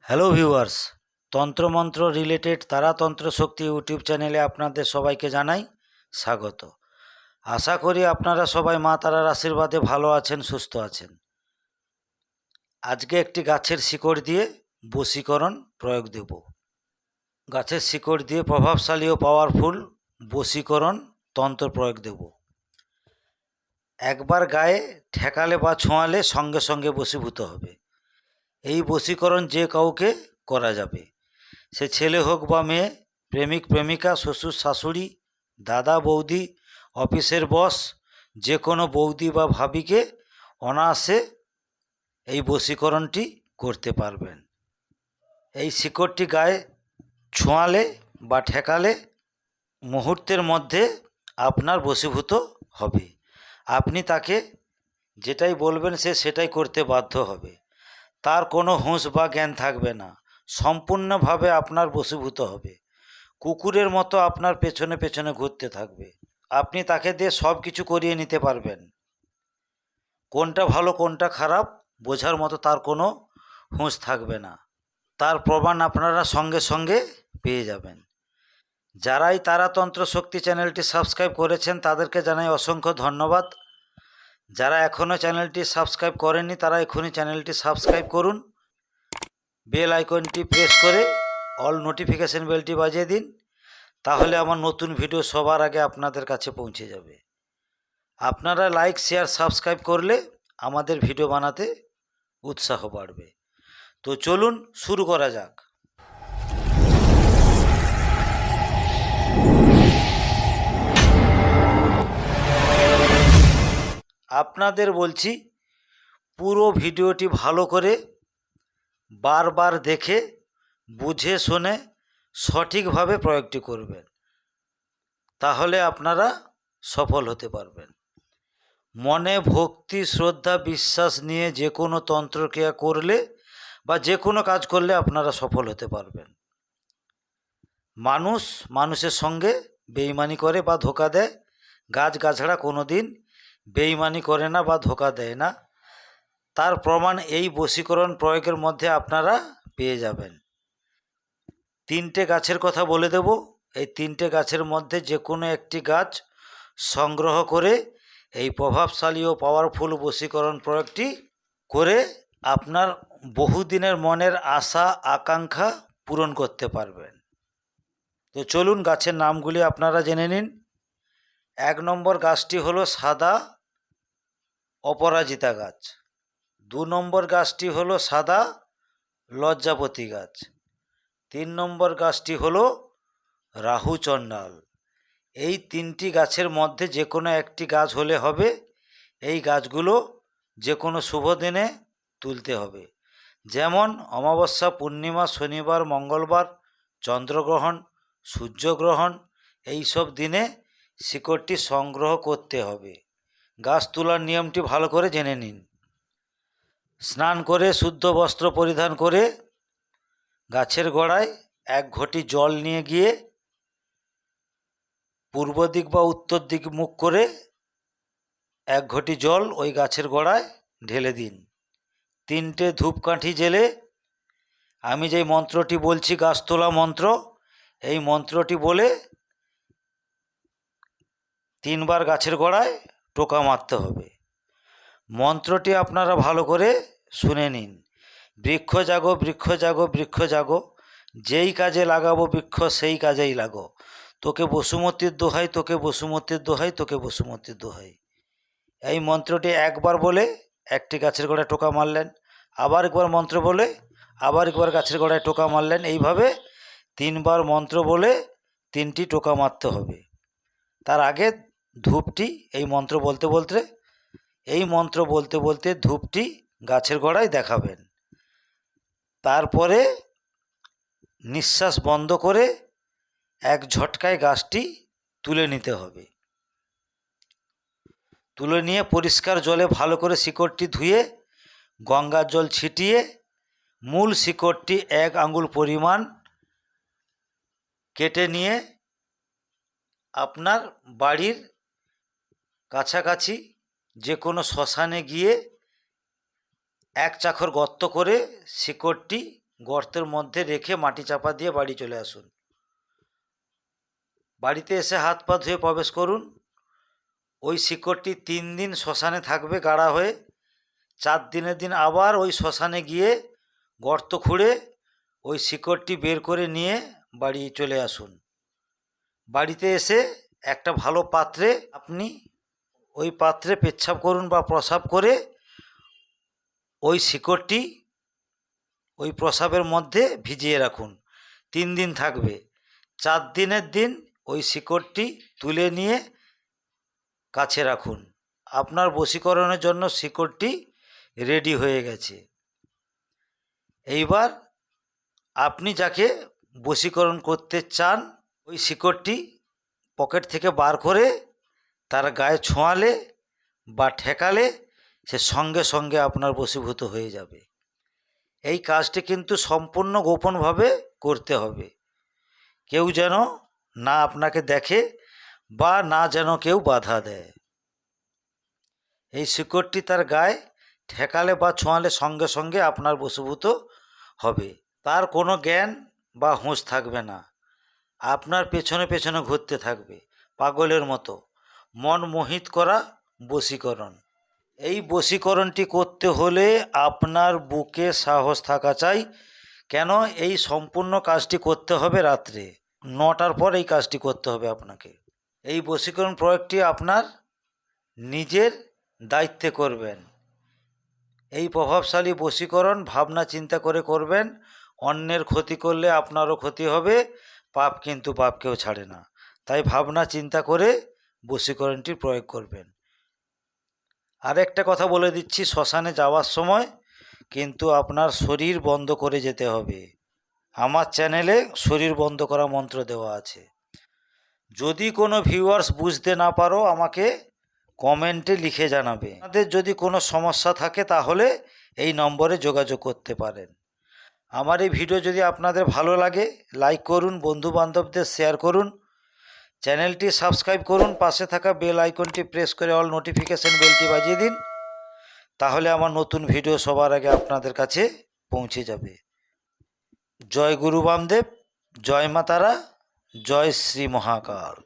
Hello viewers, তন্ত্রমন্ত্র related তারাতন্ত্র শক্তি YouTube চ্যানেলে আপনাদের সবাইকে জানাই স্বাগত। আশা করি আপনারা সবাই মা তারার আশীর্বাদে ভালো আছেন, সুস্থ আছেন। আজকে একটি গাছের শিকড় দিয়ে বশীকরণ প্রয়োগ দেব। গাছের শিকড় দিয়ে প্রভাবশালী ও পাওয়ারফুল বশীকরণ তন্ত্র প্রয়োগ দেব। একবার গায়ে ঠেকালে বা ছোঁয়ালে সঙ্গে সঙ্গে বশীভূত হবে। এই বশীকরণ যে কাউকে করা যাবে, সে ছেলে হোক বা মেয়ে, প্রেমিক প্রেমিকা, শ্বশুর শাশুড়ি, দাদা বৌদি, অফিসের বস, যে কোনো বৌদি বা ভাবিকে অনায়াসে এই বশীকরণটি করতে পারবেন। এই শিকড়টি গায়ে ছোঁয়ালে বা ঠেকালে মুহূর্তের মধ্যে আপনার বশীভূত হবে। আপনি তাকে যেটাই বলবেন সে সেটাই করতে বাধ্য হবে। তার কোনো হুঁশ বা জ্ঞান থাকবে না, সম্পূর্ণভাবে আপনার বশীভূত হবে। কুকুরের মতো আপনার পেছনে পেছনে ঘুরতে থাকবে। আপনি তাকে দিয়ে সব কিছু করিয়ে নিতে পারবেন। কোনটা ভালো কোনটা খারাপ বোঝার মতো তার কোনো হুঁশ থাকবে না। তার প্রমাণ আপনারা সঙ্গে সঙ্গে পেয়ে যাবেন। যারাই তারাতন্ত্র শক্তি চ্যানেলটি সাবস্ক্রাইব করেছেন তাদেরকে জানাই অসংখ্য ধন্যবাদ। যারা এখনও চ্যানেলটি সাবস্ক্রাইব করেননি তারা এখনই চ্যানেলটি সাবস্ক্রাইব করুন। বেল আইকনটি প্রেস করে অল নোটিফিকেশন বেলটি বাজিয়ে দিন, তাহলে আমার নতুন ভিডিও সবার আগে আপনাদের কাছে পৌঁছে যাবে। আপনারা লাইক শেয়ার সাবস্ক্রাইব করলে আমাদের ভিডিও বানাতে উৎসাহ বাড়বে। তো চলুন শুরু করা যাক। আপনাদের বলছি, পুরো ভিডিওটি ভালো করে বারবার দেখে বুঝে শুনে সঠিকভাবে প্রয়োগটি করবেন, তাহলে আপনারা সফল হতে পারবেন। মনে ভক্তি শ্রদ্ধা বিশ্বাস নিয়ে যে কোনো তন্ত্রক্রিয়া করলে বা যে কোনো কাজ করলে আপনারা সফল হতে পারবেন। মানুষ মানুষের সঙ্গে বেইমানি করে বা ধোকা দেয়, গাছগাছড়া কোনো দিন বেইমানি করে না বা ধোকা দেয় না। তার প্রমাণ এই বশীকরণ প্রয়োগের মধ্যে আপনারা পেয়ে যাবেন। 3টে গাছের কথা বলে দেব। এই 3টে গাছের মধ্যে যে কোনো একটি গাছ সংগ্রহ করে এই প্রভাবশালী ও পাওয়ারফুল বশীকরণ প্রয়োগটি করে আপনার বহুদিনের মনের আশা আকাঙ্ক্ষা পূরণ করতে পারবেন। তো চলুন গাছের নামগুলি আপনারা জেনে নিন। 1 নম্বর গাছটি হলো সাদা অপরাজিতা গাছ। 2 নম্বর গাছটি হলো সাদা লজ্জাপতি গাছ। 3 নম্বর গাছটি হলো রাহু চণ্ডাল। এই 3টি গাছের মধ্যে যে কোনো একটি গাছ হলে হবে। এই গাছগুলো যে কোনো শুভ দিনে তুলতে হবে, যেমন অমাবস্যা, পূর্ণিমা, শনিবার, মঙ্গলবার, চন্দ্রগ্রহণ, সূর্যগ্রহণ, এই সব দিনে শিকড়টি সংগ্রহ করতে হবে। গাছ তোলার নিয়মটি ভালো করে জেনে নিন। স্নান করে শুদ্ধ বস্ত্র পরিধান করে গাছের গোড়ায় 1 ঘটি জল নিয়ে গিয়ে পূর্ব দিক বা উত্তর দিক মুখ করে 1 ঘটি জল ওই গাছের গোড়ায় ঢেলে দিন। 3টে ধূপকাঠি জেলে আমি যেই মন্ত্রটি বলছি গাছ তোলা মন্ত্র, এই মন্ত্রটি বলে 3 বার গাছের গোড়ায় টোকা মারতে হবে। মন্ত্রটি আপনারা ভালো করে শুনে নিন। বৃক্ষ জাগো বৃক্ষ জাগো বৃক্ষ জাগো, যেই কাজে লাগাবো বৃক্ষ সেই কাজেই লাগো, তোকে বসুমতির দোহাই তোকে বসুমতির দোহাই তোকে বসুমতির দোহাই। এই মন্ত্রটি একবার বলে একটি গাছের গোড়ায় টোকা মারলেন, আবার একবার মন্ত্র বলে আবার একবার গাছের গোড়ায় টোকা মারলেন। এইভাবে 3 বার মন্ত্র বলে 3টি টোকা মারতে হবে। তার আগে ধূপটি এই মন্ত্র বলতে বলতে ধূপটি গাছের গোড়ায় দেখাবেন। তারপরে নিঃশ্বাস বন্ধ করে এক ঝটকায় গাছটি তুলে নিতে হবে। তুলে নিয়ে পরিষ্কার জলে ভালো করে শিকড়টি ধুয়ে গঙ্গার জল ছিটিয়ে মূল শিকড়টি 1 আঙ্গুল পরিমাণ কেটে নিয়ে আপনার বাড়ির কাছাকাছি যে কোনো শ্মশানে গিয়ে 1 চাখর গর্ত করে শিকড়টি গর্তের মধ্যে রেখে মাটি চাপা দিয়ে বাড়ি চলে আসুন। বাড়িতে এসে হাত পা ধুয়ে প্রবেশ করুন। ওই শিকড়টি 3 দিন শ্মশানে থাকবে গাড়া হয়ে। 4 দিনের দিন আবার ওই শ্মশানে গিয়ে গর্ত খুঁড়ে ওই শিকড়টি বের করে নিয়ে বাড়ি চলে আসুন। বাড়িতে এসে একটা ভালো পাত্রে আপনি ওই পাত্রে পেচ্ছাপ করুন বা প্রসাব করে ওই শিকড়টি ওই প্রসাবের মধ্যে ভিজিয়ে রাখুন। 3 দিন থাকবে। 4 দিনের দিন ওই শিকড়টি তুলে নিয়ে কাছে রাখুন। আপনার বশীকরণের জন্য শিকড়টি রেডি হয়ে গেছে। এইবার আপনি যাকে বশীকরণ করতে চান ওই শিকড়টি পকেট থেকে বার করে তার গায়ে ছোঁয়ালে বা ঠেকালে সে সঙ্গে সঙ্গে আপনার বশীভূত হয়ে যাবে। এই কাজটি কিন্তু সম্পূর্ণ গোপনভাবে করতে হবে। কেউ যেন না আপনাকে দেখে বা না যেন কেউ বাধা দেয়। এই শিকড়টি তার গায়ে ঠেকালে বা ছোঁয়ালে সঙ্গে সঙ্গে আপনার বশীভূত হবে। তার কোনো জ্ঞান বা হুঁশ থাকবে না। আপনার পেছনে পেছনে ঘুরতে থাকবে পাগলের মতো। মন মোহিত করা বশীকরণ। এই বশীকরণটি করতে হলে আপনার বুকে সাহস থাকা চাই। কেন এই সম্পূর্ণ কাজটি করতে হবে রাত্রে 9টার পর এই কাজটি করতে হবে আপনাকে। এই বশীকরণ প্রয়োগটি আপনার নিজের দায়িত্বে করবেন। এই প্রভাবশালী বশীকরণ ভাবনা চিন্তা করে করবেন। অন্যের ক্ষতি করলে আপনারও ক্ষতি হবে। পাপ কিন্তু পাপকেও ছাড়ে না। তাই ভাবনা চিন্তা করে বশীকরণটি প্রয়োগ করবেন। আরেকটা কথা বলে দিচ্ছি, শ্মশানে যাওয়ার সময় কিন্তু আপনার শরীর বন্ধ করে যেতে হবে। আমার চ্যানেলে শরীর বন্ধ করা মন্ত্র দেওয়া আছে। যদি কোনো ভিউয়ার্স বুঝতে না পারো আমাকে কমেন্টে লিখে জানাবে। আপনাদের যদি কোনো সমস্যা থাকে তাহলে এই নম্বরে যোগাযোগ করতে পারেন। আমার এই ভিডিও যদি আপনাদের ভালো লাগে লাইক করুন, বন্ধুবান্ধবদের শেয়ার করুন, চ্যানেলটি সাবস্ক্রাইব করুন, পাশে থাকা বেল আইকনটি প্রেস করে অল নোটিফিকেশন বেলটি বাজিয়ে দিন। তাহলে আমার নতুন ভিডিও সবার আগে আপনাদের কাছে পৌঁছে যাবে। জয় গুরু বামদেব, জয় মা তারা, জয় শ্রী মহাকাল।